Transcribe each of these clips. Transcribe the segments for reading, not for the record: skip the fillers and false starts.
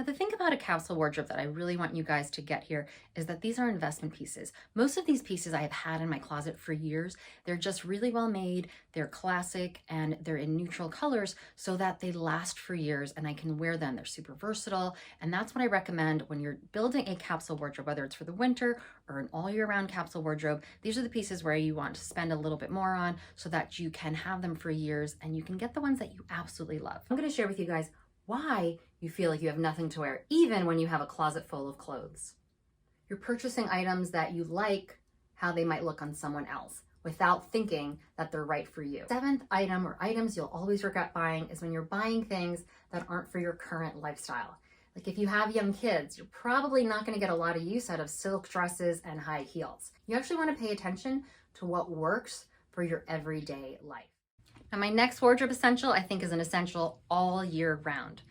the thing about a capsule wardrobe that I really want you guys to get here is that these are investment pieces. Most of these pieces I have had in my closet for years. They're just really well made, they're classic, and they're in neutral colors so that they last for years and I can wear them. They're super versatile, and that's what I recommend when you're building a capsule wardrobe, whether it's for the winter or an all year round capsule wardrobe. These are the pieces where you want to spend a little bit more on so that you can have them for years and you can get the ones that you absolutely love. I'm going to share with you guys why you feel like you have nothing to wear, even when you have a closet full of clothes. You're purchasing items that you like how they might look on someone else without thinking that they're right for you. Seventh item, or items you'll always regret buying, is when you're buying things that aren't for your current lifestyle. Like if you have young kids, you're probably not going to get a lot of use out of silk dresses and high heels. You actually want to pay attention to what works for your everyday life. Now, my next wardrobe essential, I think, is an essential all year round.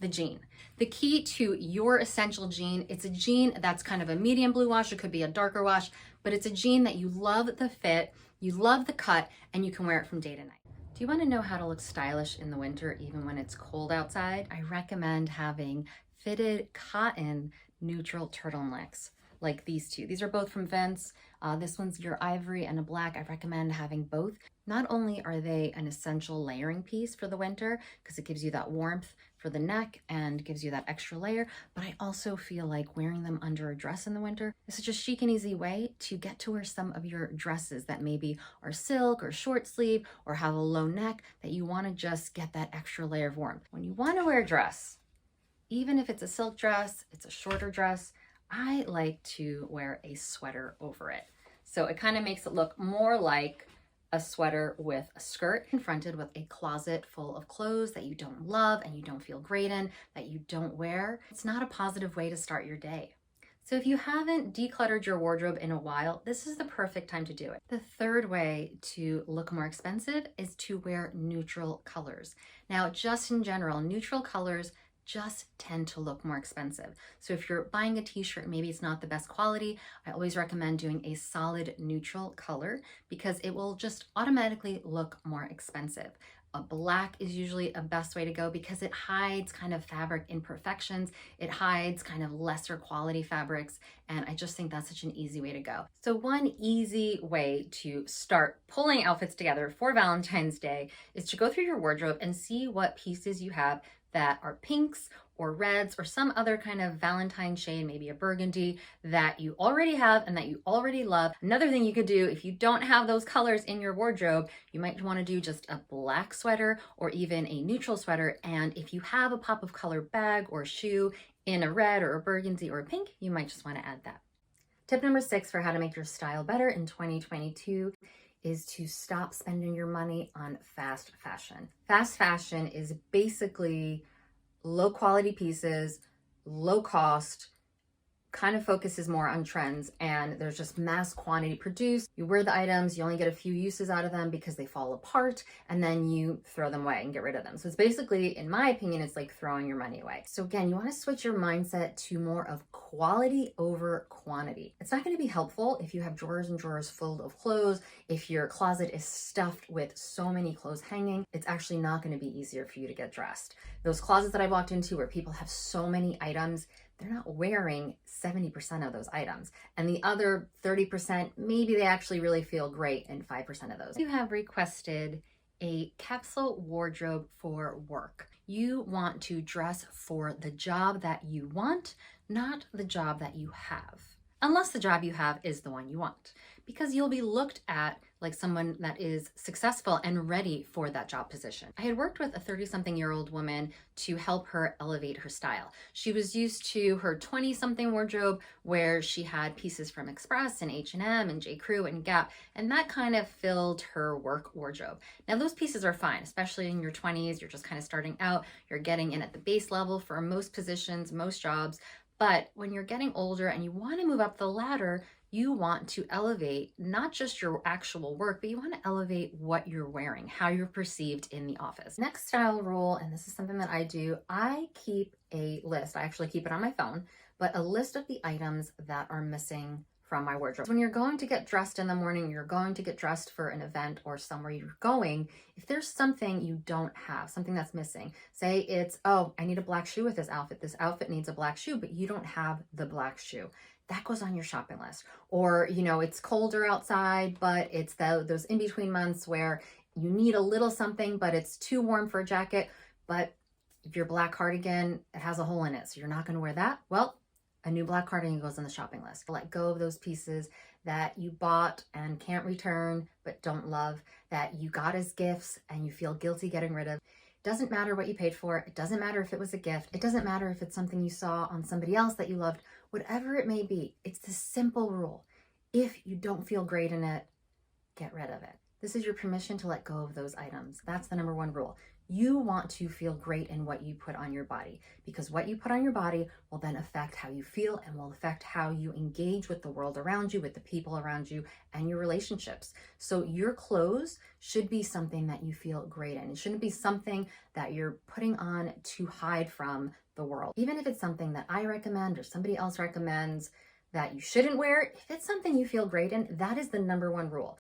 The jean. The key to your essential jean, it's a jean that's kind of a medium blue wash, it could be a darker wash, but it's a jean that you love the fit, you love the cut, and you can wear it from day to night. Do you want to know how to look stylish in the winter even when it's cold outside? I recommend having fitted cotton neutral turtlenecks like these two. These are both from Vince. This one's your ivory and a black. I recommend having both. Not only are they an essential layering piece for the winter because it gives you that warmth for the neck and gives you that extra layer, but I also feel like wearing them under a dress in the winter is such a chic and easy way to get to wear some of your dresses that maybe are silk or short sleeve or have a low neck that you want to just get that extra layer of warmth. When you want to wear a dress, even if it's a silk dress, it's a shorter dress, I like to wear a sweater over it. So it kind of makes it look more like a sweater with a skirt, confronted with a closet full of clothes that you don't love and you don't feel great in, that you don't wear. It's not a positive way to start your day. So if you haven't decluttered your wardrobe in a while, this is the perfect time to do it. The third way to look more expensive is to wear neutral colors. Now, just in general, neutral colors just tend to look more expensive. So if you're buying a t-shirt, maybe it's not the best quality, I always recommend doing a solid neutral color because it will just automatically look more expensive. A black is usually a best way to go because it hides kind of fabric imperfections, it hides kind of lesser quality fabrics, and I just think that's such an easy way to go. So one easy way to start pulling outfits together for Valentine's Day is to go through your wardrobe and see what pieces you have that are pinks or reds or some other kind of Valentine shade, maybe a burgundy, that you already have and that you already love. Another thing you could do if you don't have those colors in your wardrobe, you might want to do just a black sweater or even a neutral sweater. And if you have a pop of color bag or shoe in a red or a burgundy or a pink, you might just want to add that. Tip number 6 for how to make your style better in 2022 is to stop spending your money on fast fashion. Fast fashion is basically low quality pieces, low cost, kind of focuses more on trends, and there's just mass quantity produced. You wear the items, you only get a few uses out of them because they fall apart, and then you throw them away and get rid of them. So it's basically, in my opinion, it's like throwing your money away. So again, you want to switch your mindset to more of quality over quantity. It's not going to be helpful if you have drawers and drawers full of clothes, if your closet is stuffed with so many clothes hanging. It's actually not going to be easier for you to get dressed. Those closets that I walked into where people have so many items, they're not wearing 70% of those items. And the other 30%, maybe they actually really feel great in 5% of those. You have requested a capsule wardrobe for work. You want to dress for the job that you want, not the job that you have. Unless the job you have is the one you want, because you'll be looked at like someone that is successful and ready for that job position. I had worked with a 30-something-year-old woman to help her elevate her style. She was used to her 20-something wardrobe where she had pieces from Express and H&M and J. Crew and Gap, and that kind of filled her work wardrobe. Now those pieces are fine, especially in your 20s. You're just kind of starting out. You're getting in at the base level for most positions, most jobs. But when you're getting older and you want to move up the ladder, you want to elevate not just your actual work, but you want to elevate what you're wearing, how you're perceived in the office. Next style rule, and this is something that I do, I keep a list. I actually keep it on my phone, but a list of the items that are missing from my wardrobe. When you're going to get dressed in the morning, you're going to get dressed for an event or somewhere you're going, if there's something you don't have, something that's missing, say it's, oh, I need a black shoe with this outfit needs a black shoe, but you don't have the black shoe. That goes on your shopping list. Or, you know, it's colder outside, but it's those in-between months where you need a little something, but it's too warm for a jacket, but your black cardigan, it has a hole in it, so you're not going to wear that. Well, a new black cardigan goes on the shopping list. Let go of those pieces that you bought and can't return, but don't love, that you got as gifts and you feel guilty getting rid of. It doesn't matter what you paid for. It doesn't matter if it was a gift. It doesn't matter if it's something you saw on somebody else that you loved. Whatever it may be, it's the simple rule. If you don't feel great in it, get rid of it. This is your permission to let go of those items. That's the number one rule. You want to feel great in what you put on your body, because what you put on your body will then affect how you feel and will affect how you engage with the world around you, with the people around you, and your relationships. So your clothes should be something that you feel great in. It shouldn't be something that you're putting on to hide from the world. Even if it's something that I recommend or somebody else recommends that you shouldn't wear, if it's something you feel great in, that is the number one rule.